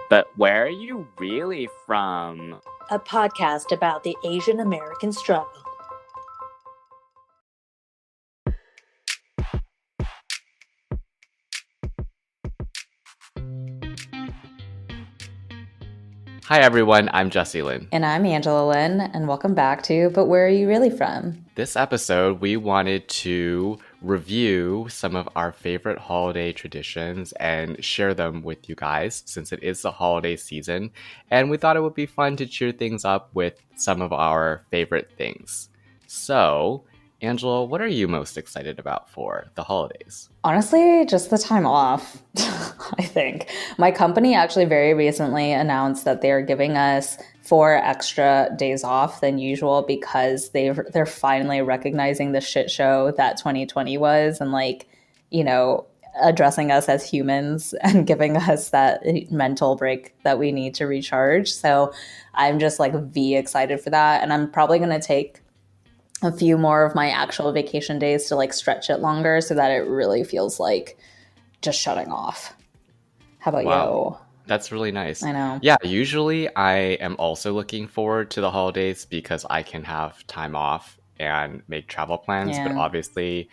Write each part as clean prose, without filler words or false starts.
But where are you really from? A podcast about the Asian American struggle. Hi everyone, I'm Jesse Lynn. And I'm Angela Lynn, and welcome back to But Where Are You Really From? This episode, we wanted to review some of our favorite holiday traditions and share them with you guys since it is the holiday season. And we thought it would be fun to cheer things up with some of our favorite things. So, Angela, what are you most excited about for the holidays? Honestly, just the time off, I think. My company actually very recently announced that they're giving us 4 extra days off than usual because they're finally recognizing the shit show that 2020 was and addressing us as humans and giving us that mental break that we need to recharge. So I'm just excited for that. And I'm probably going to take a few more of my actual vacation days to stretch it longer so that it really feels like just shutting off. How about you? That's really nice. I know. Yeah, usually I am also looking forward to the holidays because I can have time off and make travel plans. But obviously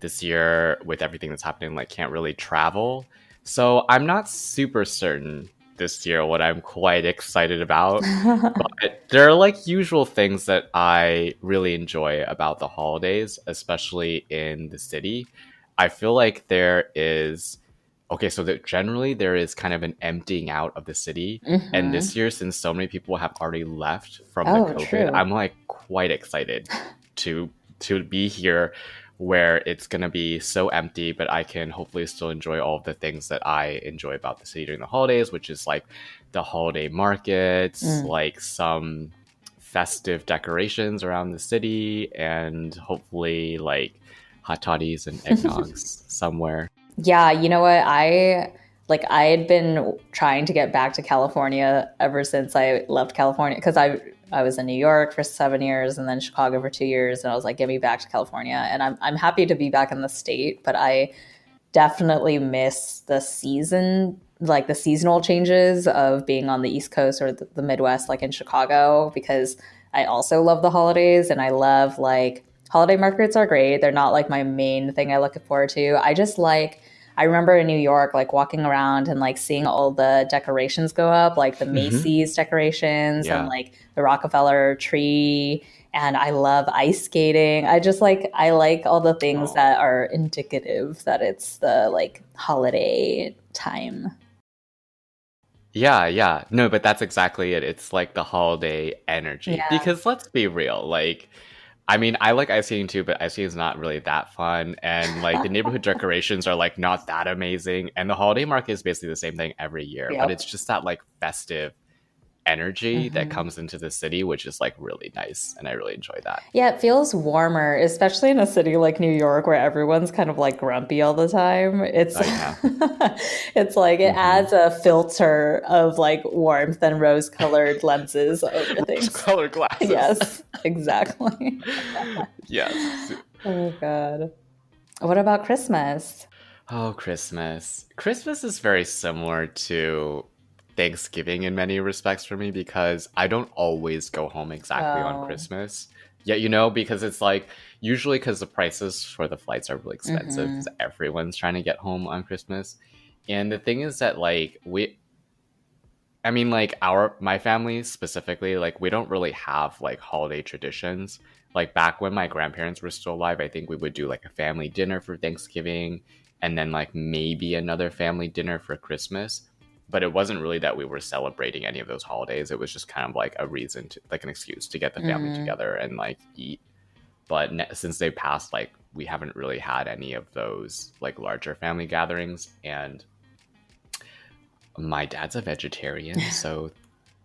this year with everything that's happening, can't really travel. So I'm not super certain this year what I'm quite excited about. But there are usual things that I really enjoy about the holidays, especially in the city. I feel like there is generally there is kind of an emptying out of the city. Mm-hmm. And this year, since so many people have already left from the COVID, true. I'm quite excited to be here where it's going to be so empty, but I can hopefully still enjoy all of the things that I enjoy about the city during the holidays, which is the holiday markets, some festive decorations around the city, and hopefully hot toddies and eggnogs somewhere. Yeah, you know what? I had been trying to get back to California ever since I left California because I was in New York for 7 years and then Chicago for 2 years, and I was like, get me back to California. And I'm happy to be back in the state, but I definitely miss the season, the seasonal changes of being on the East Coast or the Midwest, in Chicago, because I also love the holidays and I love holiday markets are great. They're not my main thing I look forward to. I remember in New York, walking around and seeing all the decorations go up, the Macy's decorations and the Rockefeller tree. And I love ice skating. I like all the things that are indicative that it's the holiday time. Yeah. No, but that's exactly it. It's the holiday energy. Yeah. Because let's be real, I mean, I like ice skating too, but ice skating is not really that fun. And the neighborhood decorations are not that amazing. And the holiday market is basically the same thing every year. Yep. But it's just that festive energy that comes into the city, which is really nice. And I really enjoy that. Yeah, it feels warmer, especially in a city like New York where everyone's kind of grumpy all the time. It's it's it adds a filter of warmth and rose-colored lenses over things. Rose-colored glasses. Yes, exactly. Yes. Oh God. What about Christmas? Oh, Christmas. Christmas is very similar to Thanksgiving in many respects for me because I don't always go home exactly on Christmas. Yeah, because it's usually because the prices for the flights are really expensive because everyone's trying to get home on Christmas. And the thing is that my family specifically, we don't really have holiday traditions. Back when my grandparents were still alive, I think we would do a family dinner for Thanksgiving and then maybe another family dinner for Christmas. But it wasn't really that we were celebrating any of those holidays. It was just kind of a reason to an excuse to get the family together and eat. But since they passed, we haven't really had any of those larger family gatherings. And my dad's a vegetarian, so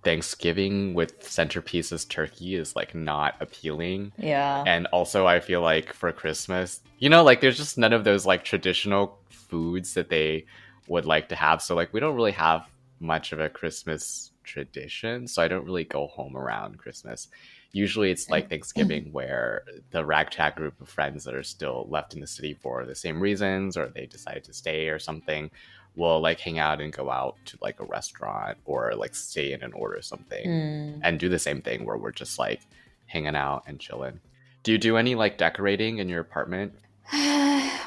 Thanksgiving with centerpieces turkey is not appealing. Yeah. And also I feel for Christmas, there's just none of those traditional foods that they would like to have. So we don't really have much of a Christmas tradition. So I don't really go home around Christmas. Usually it's Thanksgiving where the ragtag group of friends that are still left in the city for the same reasons or they decided to stay or something we'll like hang out and go out to like a restaurant or like stay in and order something and do the same thing where we're just like hanging out and chilling. Do you do any like decorating in your apartment?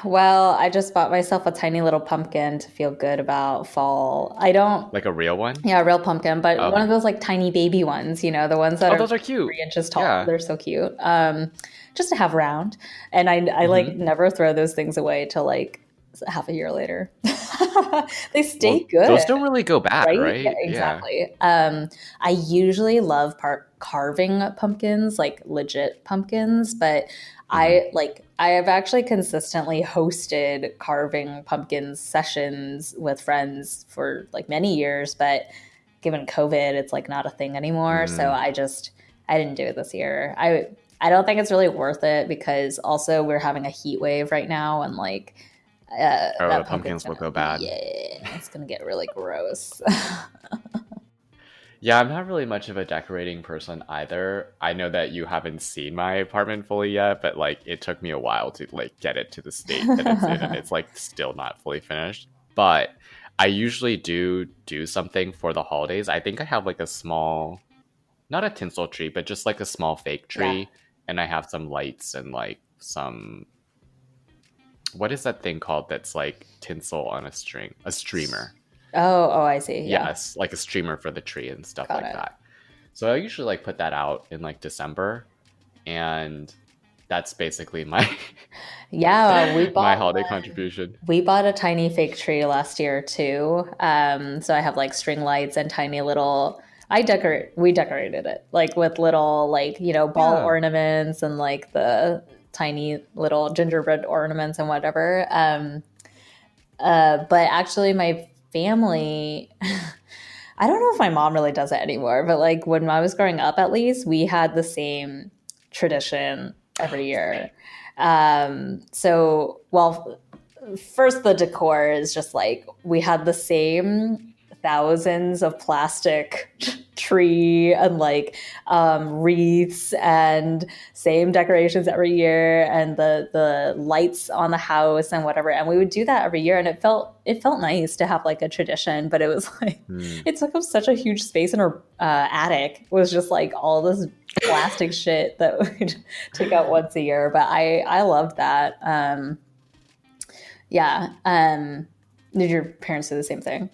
Well, I just bought myself a tiny little pumpkin to feel good about fall. I don't, Like a real one? yeah, a real pumpkin, but one of Okay. those like tiny baby ones, you know, the ones that Oh, are those are cute. 3 inches tall. Yeah. They're so cute. Just to have around. And I like Hmm. never throw those things away till like half a year later. They stay Well, good. those don't really go bad, Right? Yeah, right? Yeah. exactly. I usually love carving pumpkins, like legit pumpkins, but Hmm. I have actually consistently hosted carving pumpkins sessions with friends for like many years, but given COVID, it's like not a thing anymore. So Mm. I didn't do it this year. I don't think it's really worth it because also we're having a heat wave right now and like Oh, the that pumpkin's pumpkins will gonna, go bad. yeah, it's gonna get really gross. Yeah, I'm not really much of a decorating person either. I know that you haven't seen my apartment fully yet, but like it took me a while to like get it to the state that it's in, and it's like still not fully finished. But I usually do something for the holidays. I think I have like a small, not a tinsel tree, but just like a small fake Yeah. tree, and I have some lights and like some, what is that thing called that's like tinsel on a string? A streamer. Oh, I see. Yeah. Yes, like a streamer for the tree and stuff Got like it. that. So I usually like put that out in like December, and that's basically my Yeah, my holiday contribution. we bought a tiny fake tree last year too. So I have like string lights and tiny little we decorated it like with little like, you know, ball Yeah. ornaments and like the tiny little gingerbread ornaments and whatever. But actually my family I don't know if my mom really does it anymore, but like when I was growing up, at least we had the same tradition every year. Well, first the decor is just like we had the same thousands of plastic tree and like wreaths and same decorations every year and the lights on the house and whatever, and we would do that every year and it felt nice to have like a tradition, but it was like Hmm. it took up such a huge space in our attic. It was just like all this plastic shit that we'd take out once a year, but I loved that. Yeah. Did your parents do the same thing?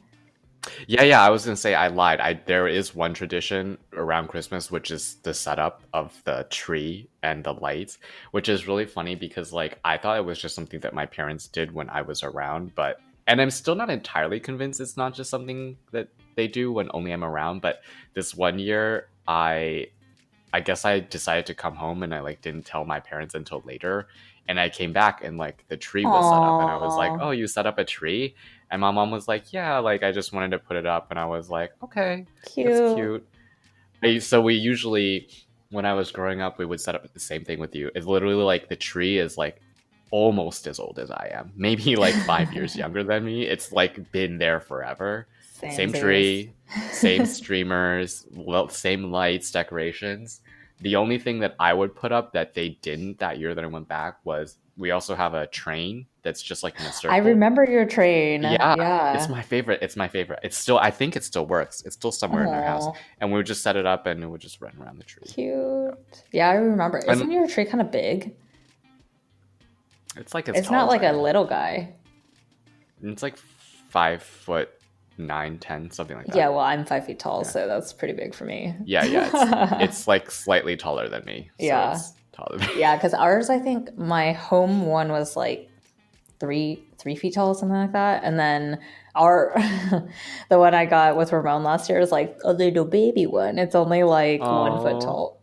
Yeah, I was gonna say I lied. There is one tradition around Christmas, which is the setup of the tree and the lights, which is really funny because like I thought it was just something that my parents did when I was around, but and I'm still not entirely convinced it's not just something that they do when only I'm around. But this one year, I guess I decided to come home and I like didn't tell my parents until later. And I came back and like the tree was set up and I was like, Oh, "Oh, you set up a tree?" And my mom was like, "Yeah, like I just wanted to put it up." And I was like, "Okay, that's cute. cute." So we usually when I was growing up, we would set up the same thing with you. It's literally like the tree is like almost as old as I am. Maybe like 5 years younger than me. It's like been there forever. Same Same as. tree, same streamers, same lights, decorations. The only thing that I would put up that they didn't that year that I went back was we also have a train that's just like in a I circle. remember your train. Yeah, it's Yeah. my favorite. It's my favorite. It's still, I think it still works. It's still somewhere in our house. Oh, And we would just set it up and it would just run around the tree. cute. Yeah, I remember. And Isn't your tree kind of big? it's like as It's tall not as like I a am. little guy. It's like 5 foot 9, 10, something like Yeah, that. well, I'm 5 feet tall, Yeah. so that's pretty big for me. Yeah, it's like slightly taller than me. So Yeah. it's taller than me. Yeah, because ours, I think my home one was like 3 feet tall, something like that. And then our the one I got with Ramon last year is like a little baby one. It's only like 1 foot Oh, tall.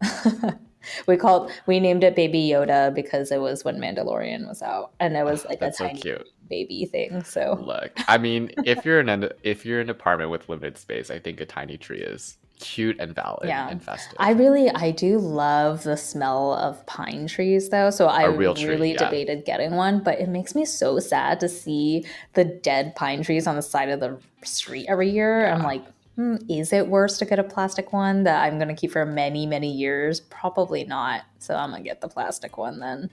We named it Baby Yoda because it was when Mandalorian was out, and it was like a that's so tiny cute. baby thing. So Look, I mean, if you're in an apartment with limited space, I think a tiny tree is cute and valid yeah, and festive. I do love the smell of pine trees though. So I A real tree, really yeah. debated getting one, but it makes me so sad to see the dead pine trees on the side of the street every year. I'm Yeah. like, is it worse to get a plastic one that I'm going to keep for many, many years? Probably not. So I'm going to get the plastic one then.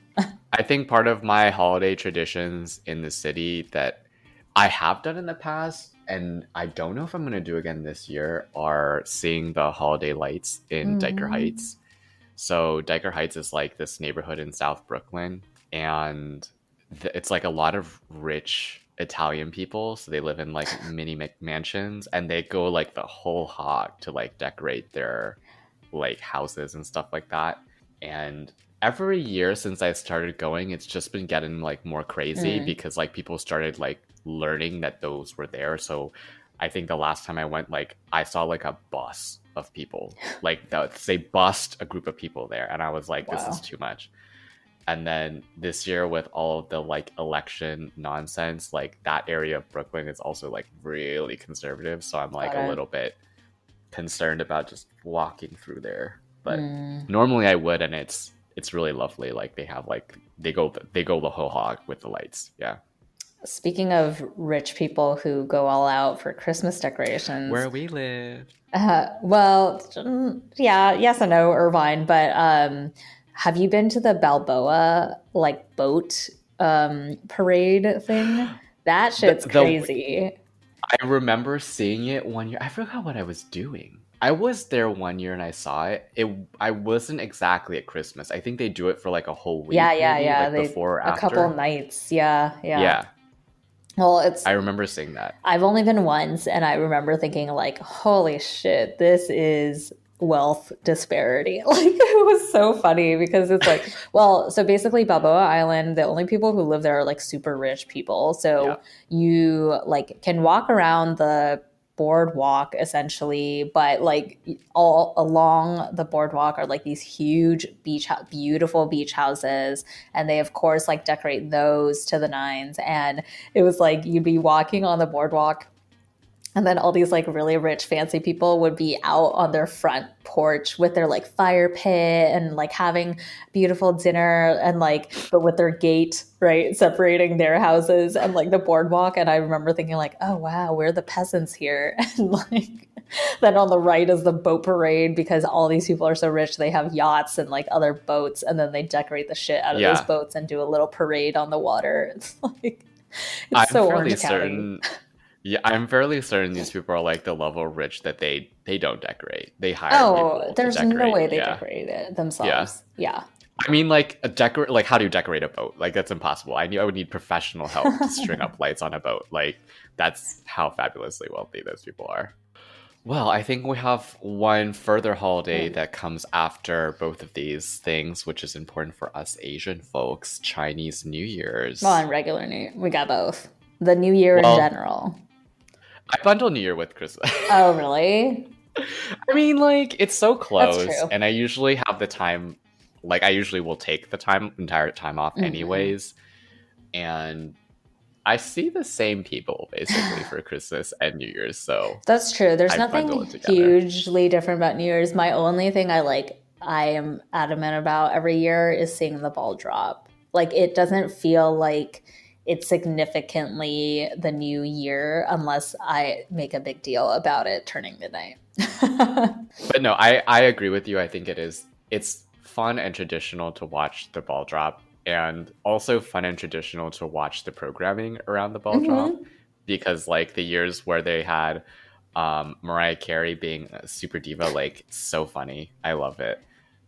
I think part of my holiday traditions in the city that I have done in the past, and I don't know if I'm gonna do again this year, are seeing the holiday lights in Diker Mm. Heights. So Diker Heights is like this neighborhood in South Brooklyn, and it's like a lot of rich Italian people. So they live in like mini mansions, and they go like the whole hog to like decorate their like houses and stuff like that. And every year since I started going, it's just been getting like more crazy Mm. because like people started like learning that those were there. So I think the last time I went, like I saw like a bus of people, like they bust a group of people there, and I was like, this is Wow. too much. And then this year with all of the like election nonsense, like that area of Brooklyn is also like really conservative. So I'm like Got a it. little bit concerned about just walking through there. But Mm. normally I would, and it's really lovely. Like they have like they go the whole hog with the lights. Yeah. Speaking of rich people who go all out for Christmas decorations, Where we live. well, yeah, yes and no, Irvine, but have you been to the Balboa like boat parade thing? That shit's The crazy. I remember seeing it one year. I forgot what I was doing. I was there one year and I saw it. I wasn't exactly at Christmas. I think they do it for like a whole Yeah, week, yeah, maybe yeah. like They before or a couple after. nights. Yeah, yeah. Yeah, Well, it's I remember seeing that. I've only been once, and I remember thinking like, "Holy shit, this is wealth disparity." Like it was so funny because it's like, well, so basically Balboa Island, the only people who live there are like super rich people. Yeah, So you like can walk around the boardwalk essentially, but like all along the boardwalk are like these huge beautiful beach houses, and they of course like decorate those to the nines. And it was like you'd be walking on the boardwalk, and then all these like really rich fancy people would be out on their front porch with their like fire pit and like having beautiful dinner, and like but with their gate right separating their houses and like the boardwalk. And I remember thinking like, oh wow, we're the peasants here. And like then on the right is the boat parade because all these people are so rich they have yachts and like other boats, and then they decorate the shit out of those yeah. boats and do a little parade on the water. It's like it's I'm so fairly Orange County. certain. Yeah, I'm fairly certain these people are like the level of rich that they don't decorate. They hire Oh, people to there's no decorate. way they Yeah, decorated it yeah. themselves. Yeah. I mean, like a decorate. Like, how do you decorate a boat? Like, that's impossible. I would need professional help to string up lights on a boat. Like, that's how fabulously wealthy those people are. Well, I think we have one further holiday Mm. that comes after both of these things, which is important for us Asian folks, Chinese New Well, Year's. and regular New we got both. The New Year in Well, general. I bundle New Year with Christmas. Oh, really? I mean, like, it's so That's close, true. and I usually have the time, like, I usually will take the entire time off Hmm. anyways, and I see the same people basically for Christmas and New Year's, so That's true. There's I bundle nothing it together. hugely different about New Year's. My only thing I am adamant about every year is seeing the ball drop. Like it doesn't feel like it's significantly the new year unless I make a big deal about it turning midnight. But no, I agree with you. I think it's fun and traditional to watch the ball drop, and also fun and traditional to watch the programming around the ball drop, Hmm. because like the years where they had Mariah Carey being a super diva, like so funny. I love it.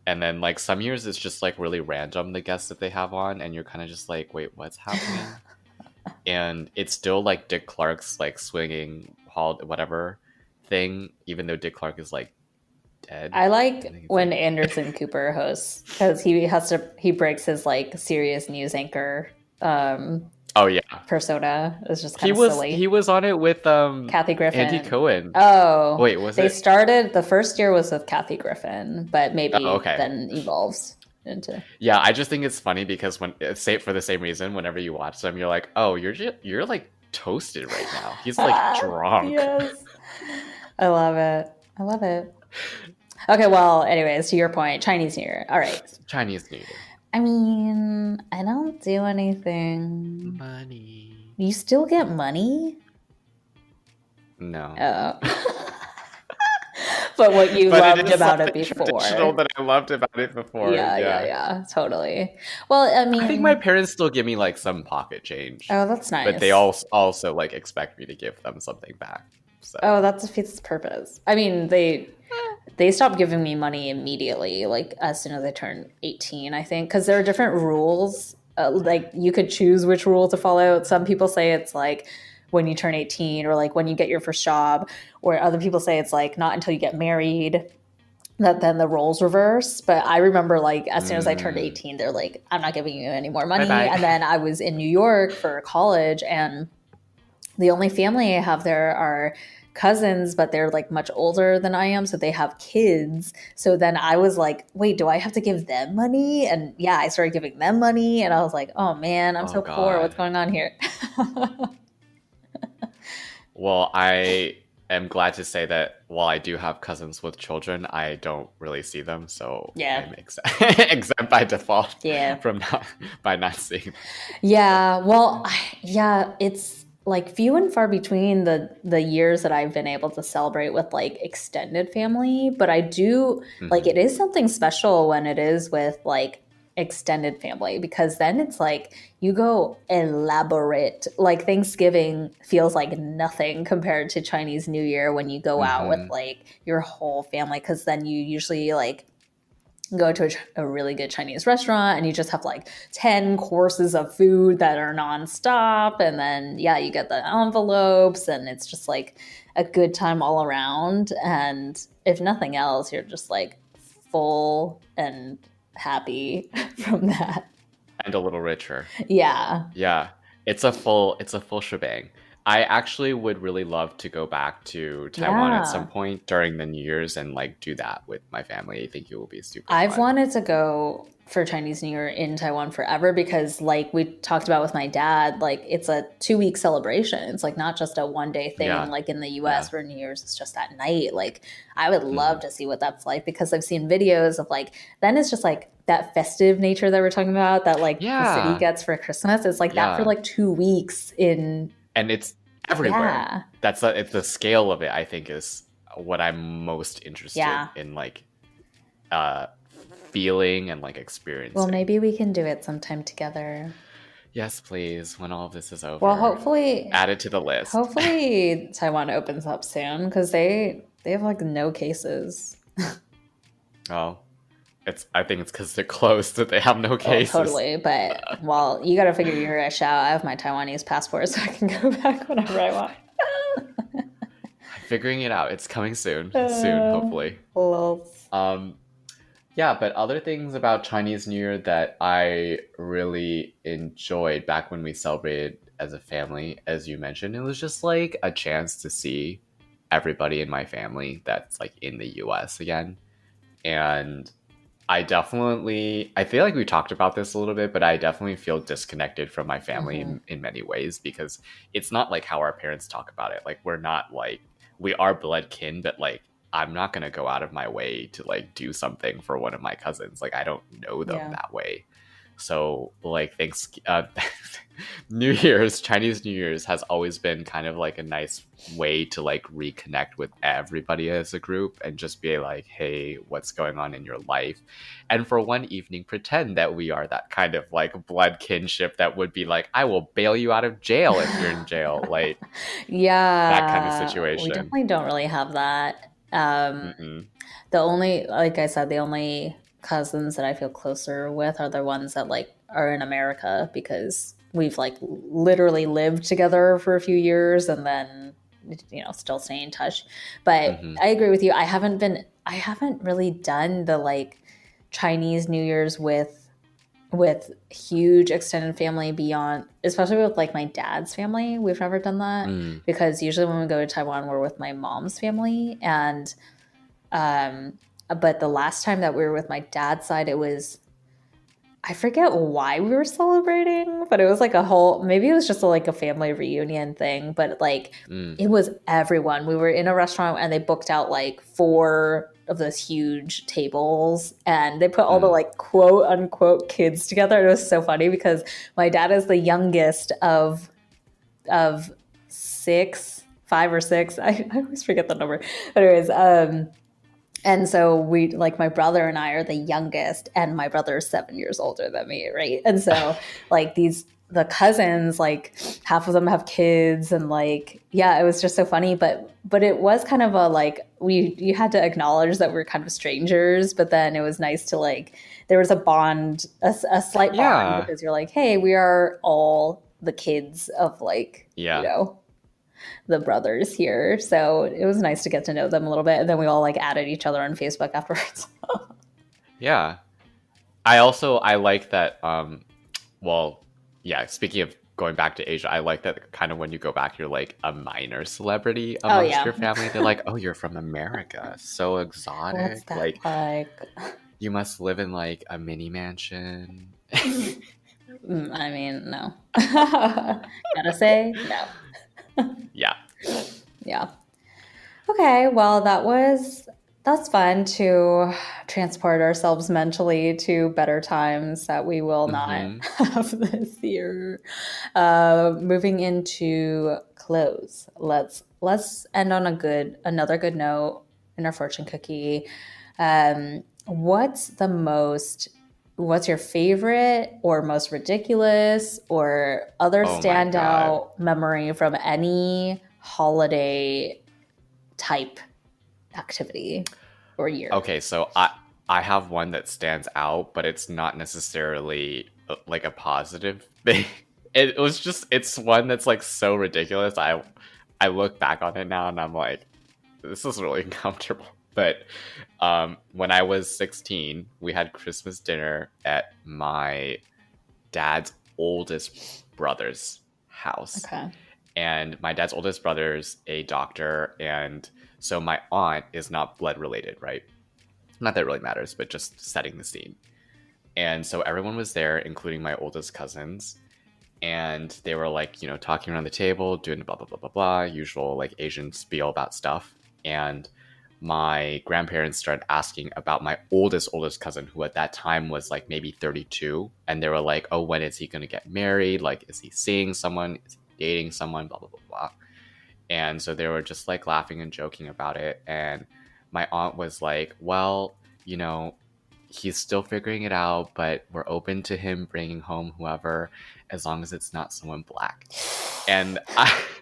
And then like some years it's just like really random the guests that they have on, and you're kind of just like, wait, what's happening? And it's still like Dick Clark's like swinging hall whatever thing, even though Dick Clark is like dead. I I like think it's when like Anderson Cooper hosts because he breaks his like serious news anchor oh yeah, persona. It's just kind of silly. he was on it with Kathy Andy Griffin. Cohen. Oh, Wait, was they it? started the first year was with Kathy Griffin, but Oh, maybe okay. then evolves into. Yeah, I just think it's funny because when say for the same reason, whenever you watch them, you're like, oh, you're like toasted right now. He's like drunk. Yes, I love it. I love it. Okay, well, anyways, to your point, Chinese New Year. All right. Chinese New Year. I mean, I don't do anything. Money. You still get money? No. Oh. but what you But it loved is about it something traditional before. that I loved about it before. Yeah, yeah, Yeah. yeah, totally. Well, I I think my mean, parents still give me like some pocket change, oh, that's but they nice. also like expect me to give them something back. So, Oh, that defeats the purpose. I mean, they stopped giving me money immediately, like as soon as I turned 18, I think, because there are different rules. Like you could choose which rule to follow. Some people say it's like when you turn 18 or like when you get your first job, or other people say it's like not until you get married that then the roles reverse. But I remember like as soon as I turned 18, they're like, I'm not giving you any more bye money. bye. And then I was in New York for college, and the only family I have there are cousins, but they're like much older than I am, so they have kids. So then I was like, wait, do I have to give them money? And yeah, I started giving them money, and I was like, oh man, I'm Oh so poor. What's God. going on here? Well, I am glad to say that while I do have cousins with children, I don't really see them, so Yeah. I'm exempt by default Yeah. from not seeing them. Yeah, well, yeah, it's like few and far between the years that I've been able to celebrate with like extended family, but I do like Mhm. it is something special when it is with like extended family, because then it's like you go elaborate. Like Thanksgiving feels like nothing compared to Chinese New Year when you go out with Mhm. like your whole family, because then you usually like go to a really good Chinese restaurant and you just have like 10 courses of food that are nonstop. And then, yeah, you get the envelopes and it's just like a good time all around. And if nothing else, you're just like full and happy from that. And a little richer. Yeah. Yeah. It's a full shebang. I actually would really love to go back to Taiwan at some Yeah. point during the New Year's and like do that with my family. I think it will be super I've fun. wanted to go for Chinese New Year in Taiwan forever because, like we talked about with my dad, like it's a 2 week celebration. It's like not just a 1 day thing Yeah. like in the Yeah. US where New Year's is just that night. Like I would love Mhm. to see what that's like, because I've seen videos of like, then it's just like that festive nature that we're talking about that like the city Yeah. gets for Christmas. It's like that for Yeah. like 2 weeks in, And it's everywhere. yeah, It's the scale of it, I think, is what I'm most interested yeah. in, like uh feeling and like Well, experiencing. maybe we can do it sometime together. Yes, please, when all of this is Well, over. hopefully, Add it to the list. hopefully Taiwan opens up soon, because they have like no cases. Oh, I think it's because they're closed that they have no Oh, cases. totally. But well, you got to figure your ish out. I have my Taiwanese passport, so I can go back whenever I want. Figuring it out. It's coming soon. Soon, hopefully. Lol. Yeah, but other things about Chinese New Year that I really enjoyed back when we celebrated as a family, as you mentioned, it was just like a chance to see everybody in my family that's like in the US again. And I feel like we talked about this a little bit, but I definitely feel disconnected from my family Mm-hmm. in many ways because it's not like how our parents talk about it. Like, we're not like, we are blood kin, but like, I'm not going to go out of my way to like do something for one of my cousins. Like, I don't know them Yeah. that way. So, like, New Year's, Chinese New Year's has always been kind of like a nice way to like reconnect with everybody as a group and just be like, hey, what's going on in your life? And for one evening, pretend that we are that kind of like blood kinship that would be like, I will bail you out of jail if you're in jail. Like, that kind of Yeah, we situation. definitely don't really have that. Mm-mm. The only, like I said, the only cousins that I feel closer with are the ones that like are in America, because we've like literally lived together for a few years and then still stay in touch. But Mm-hmm. I agree with you. I haven't really done the like Chinese New Year's with huge extended family beyond, especially with like my dad's family. We've never done that, Mm. because usually when we go to Taiwan, we're with my mom's family. And but the last time that we were with my dad's side, it was, I forget why we were celebrating, but it was like a whole, maybe it was just like a family reunion thing, but like Mm. it was everyone. We were in a restaurant and they booked out like 4 of those huge tables, and they put all the Mm. like quote unquote kids together. It was so funny because my dad is the youngest of 6, 5 or 6. I always forget the number. But anyways, And so we, like, my brother and I are the youngest, and my brother is 7 years older than me, right? And so like the cousins, like half of them have kids, and like, yeah, it was just so funny. But it was kind of a like, you had to acknowledge that we're kind of strangers, but then it was nice to like, there was a bond, a slight bond, Yeah. because you're like, hey, we are all the kids of like, Yeah. the brothers here. So it was nice to get to know them a little bit. And then we all like added each other on Facebook afterwards. Yeah. I like that well, yeah, speaking of going back to Asia, I like that kind of when you go back you're like a minor celebrity Oh, amongst yeah. your family. They're like, "Oh, you're from America. So What's exotic. that Like like? you must live in like a mini mansion." I mean, no. Gotta say, no. Yeah. Yeah. Okay, well, that's fun to transport ourselves mentally to better times that we will not Mhm. have this year. Moving into clothes. Let's end on another good note in our fortune cookie. What's your favorite or most ridiculous or other Oh my god. standout memory from any holiday type activity or year? Okay, so I have one that stands out, but it's not necessarily like a positive thing. It was just it's one that's like so ridiculous. I look back on it now and I'm like, this is really uncomfortable. But when I was 16, we had Christmas dinner at my dad's oldest brother's house. Okay. And my dad's oldest brother's a doctor, and so my aunt is not blood related, right? Not that it really matters, but just setting the scene. And so everyone was there, including my oldest cousins, and they were like, talking around the table, doing blah blah blah blah blah, usual like Asian spiel about stuff. And my grandparents started asking about my oldest cousin, who at that time was like maybe 32, and they were like, "Oh, when is he gonna get married? Like, is he seeing someone? Is he dating someone? Blah blah blah blah." And so they were just like laughing and joking about it. And my aunt was like, "Well, you know, he's still figuring it out, but we're open to him bringing home whoever, as long as it's not someone black." And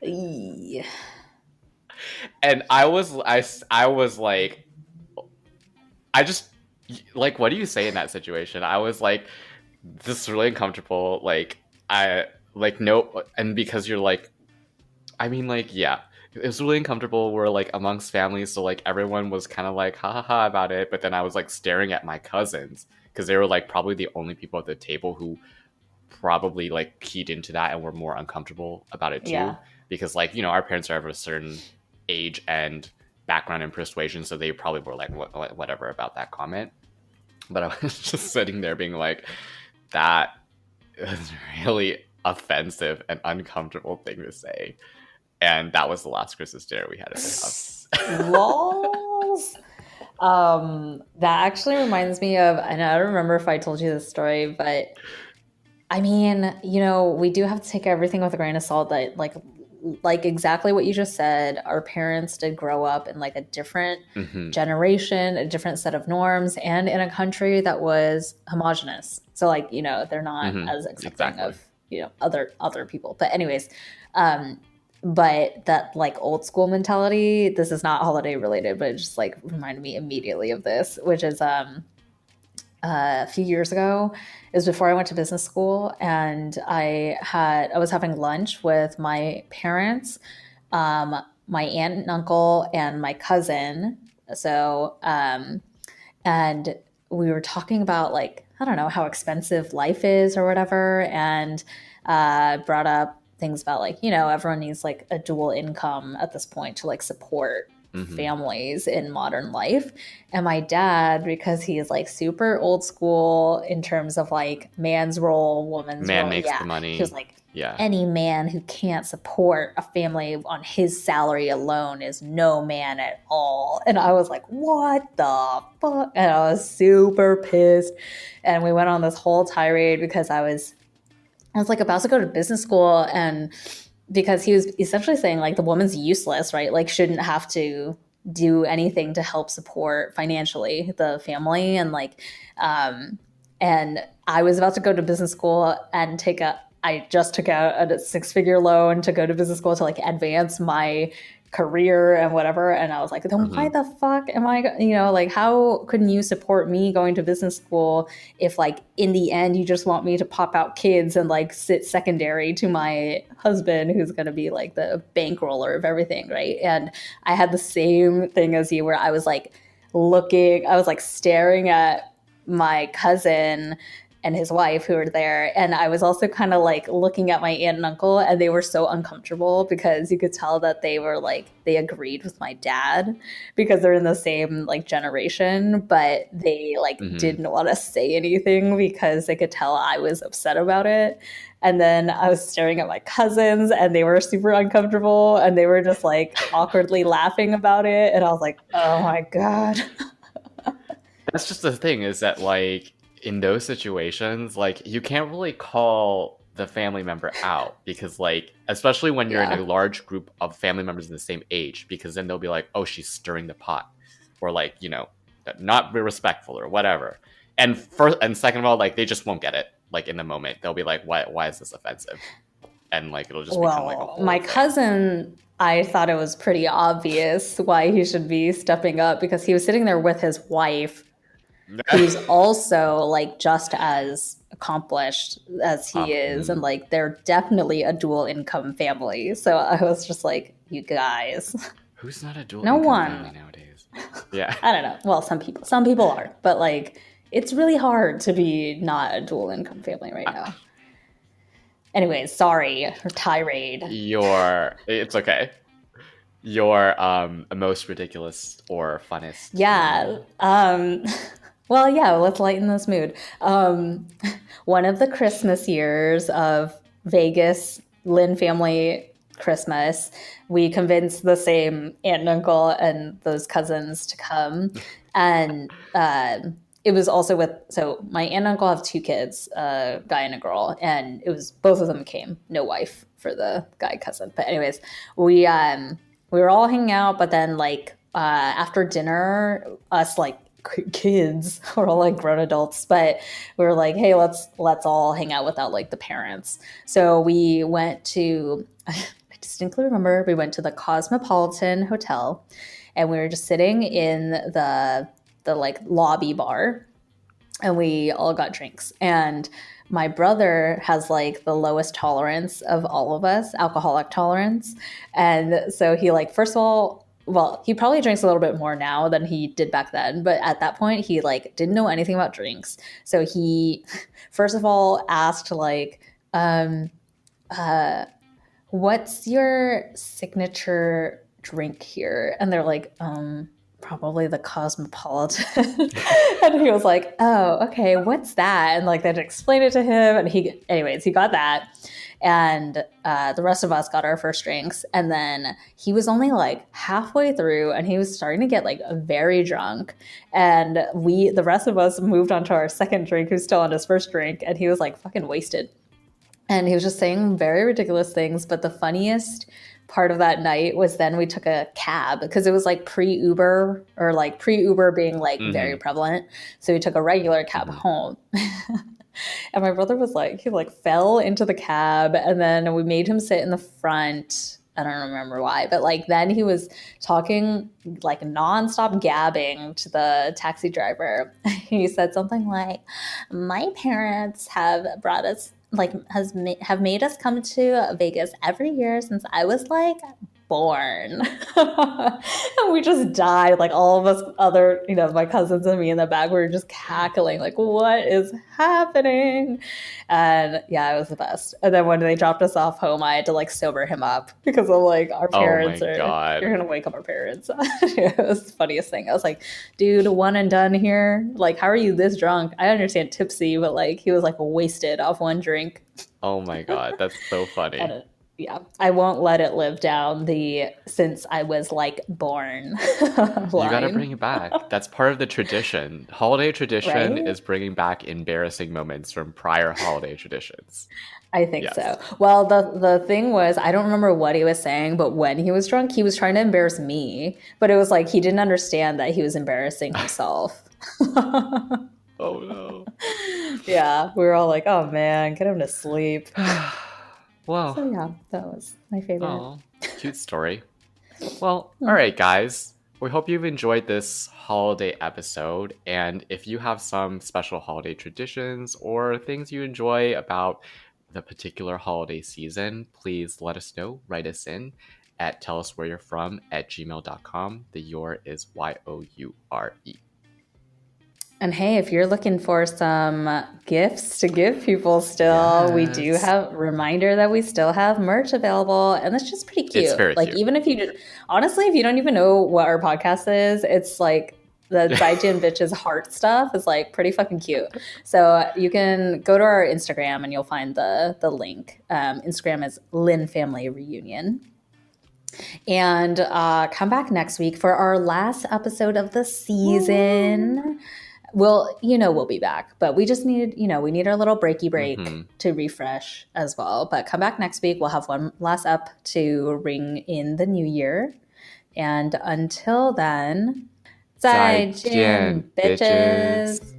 Eee. I was like, I just like, what do you say in that situation? I was like, this is really uncomfortable. Like, I like no, and because you're like, I mean, like, yeah, it was really uncomfortable. We're like amongst families, so like everyone was kind of like ha ha ha about it. But then I was like staring at my cousins because they were like probably the only people at the table who probably like keyed into that and were more uncomfortable about it too. Yeah. Because like our parents are of a certain age and background and persuasion, so they probably were like whatever about that comment. But I was just sitting there being like, that is really offensive and uncomfortable thing to say. And that was the last Christmas dinner we had at the house. Lols. That actually reminds me of, and I don't remember if I told you this story, but I mean, we do have to take everything with a grain of salt that like exactly what you just said, our parents did grow up in like a different Mm-hmm. generation, a different set of norms, and in a country that was homogenous. So like, they're not Mm-hmm. as accepting Exactly. of, other people. But anyways, but that like old school mentality, this is not holiday related, but it just like reminded me immediately of this, which is a few years ago. It was before I went to business school, and I was having lunch with my parents, my aunt and uncle, and my cousin. So, and we were talking about like, I don't know, how expensive life is or whatever, and brought up things about like, everyone needs like a dual income at this point to like support Mm-hmm. families in modern life. And my dad, because he is like super old school in terms of like man's role, woman's Man role, makes yeah, the money. he was like, Yeah. any man who can't support a family on his salary alone is no man at all. And I was like, what the fuck? And I was super pissed. And we went on this whole tirade because I was like about to go to business school, and because he was essentially saying like the woman's useless, right? Like shouldn't have to do anything to help support financially the family. And like, and I was about to go to business school and I just took out a 6-figure loan to go to business school to like advance my career and whatever. And I was like, then why the fuck am I, like, how couldn't you support me going to business school if like in the end you just want me to pop out kids and like sit secondary to my husband who's going to be like the bankroller of everything, right? And I had the same thing as you where I was like staring at my cousin and his wife who were there. And I was also kind of like looking at my aunt and uncle, and they were so uncomfortable because you could tell that they were like, they agreed with my dad because they're in the same like generation, but they like didn't want to say anything because they could tell I was upset about it. And then I was staring at my cousins and they were super uncomfortable and they were just like awkwardly laughing about it. And I was like, oh my God. That's just the thing, is that like in those situations, like you can't really call the family member out because like, especially when you're in a large group of family members in the same age, because then they'll be like, oh, she's stirring the pot, or like, not be respectful or whatever. And second of all, like they just won't get it. Like in the moment, they'll be like, why is this offensive? And like it'll just become like a whole my thing. Cousin, I thought it was pretty obvious why he should be stepping up because he was sitting there with his wife, who's also like just as accomplished as he is, and like they're definitely a dual income family. So I was just like, you guys, who's not a dual income family nowadays? Yeah. I don't know. Well, some people are, but like it's really hard to be not a dual income family right now. Anyways, sorry, tirade. It's okay. Your most ridiculous or funnest. Yeah. Well, yeah, let's lighten this mood. One of the Christmas years of Vegas, Lynn family Christmas, we convinced the same aunt and uncle and those cousins to come. And it was also so my aunt and uncle have 2 kids, a guy and a girl, and it was both of them came, no wife for the guy cousin. But anyways, we were all hanging out, but then like after dinner, us like kids, we're all like grown adults, but we were like, hey, let's all hang out without like the parents. So we went to, I distinctly remember, we went to the Cosmopolitan Hotel, and we were just sitting in the like lobby bar, and we all got drinks. And my brother has like the lowest tolerance of all of us, alcoholic tolerance. And so he like, first of all, well, he probably drinks a little bit more now than he did back then. But at that point, he like didn't know anything about drinks. So he, first of all, asked like, what's your signature drink here? And they're like, probably the Cosmopolitan. And he was like, oh, okay, what's that? And like they'd explain it to him. And he got that. And the rest of us got our first drinks. And then he was only like halfway through and he was starting to get like very drunk. And the rest of us moved on to our second drink, who's still on his first drink. And he was like fucking wasted. And he was just saying very ridiculous things. But the funniest part of that night was then we took a cab because it was like pre-Uber, or like pre-Uber being like very prevalent. So we took a regular cab home. And my brother was like, he like fell into the cab, and then we made him sit in the front. I don't remember why, but like then he was talking like nonstop gabbing to the taxi driver. He said something like, my parents have brought us, like have made us come to Vegas every year since I was like born. And we just died, like all of us other, my cousins and me in the back, we were just cackling like, what is happening? And yeah, it was the best. And then when they dropped us off home, I had to like sober him up because I'm like, our parents you're gonna wake up our parents. It was the funniest thing. I was like, dude, one and done here, like how are you this drunk? I understand tipsy, but like he was like wasted off one drink. Oh my God, that's so funny. Yeah, I won't let it live down the since I was like born You got to line, bring it back. That's part of the tradition. Holiday tradition right? is bringing back embarrassing moments from prior holiday traditions. I think Yes. so. Well, the thing was, I don't remember what he was saying, but when he was drunk, he was trying to embarrass me, but it was like he didn't understand that he was embarrassing himself. Oh no. Yeah, we were all like, "Oh man, get him to sleep." Well, So yeah, that was my favorite. oh, cute story. Well, all Hmm. right, guys. We hope you've enjoyed this holiday episode. And if you have some special holiday traditions or things you enjoy about the particular holiday season, please let us know. Write us in at telluswhereyou'refrom@gmail.com. The your is YOURE. And hey, if you're looking for some gifts to give people still, we do Yes. have reminder that we still have merch available. And that's just pretty It's cute. very Like, cute. even if you, honestly, if you don't even know what our podcast is, it's like the Zaijin Bitches heart stuff is like pretty fucking cute. So you can go to our Instagram and you'll find the link. Instagram is Lin Family Reunion. And come back next week for our last episode of the season. We'll be back, but we just need, we need our little breaky break Mm-hmm. to refresh as well. But come back next week. We'll have one last up to ring in the new year. And until then, 再见, Zaijian, bitches. bitches.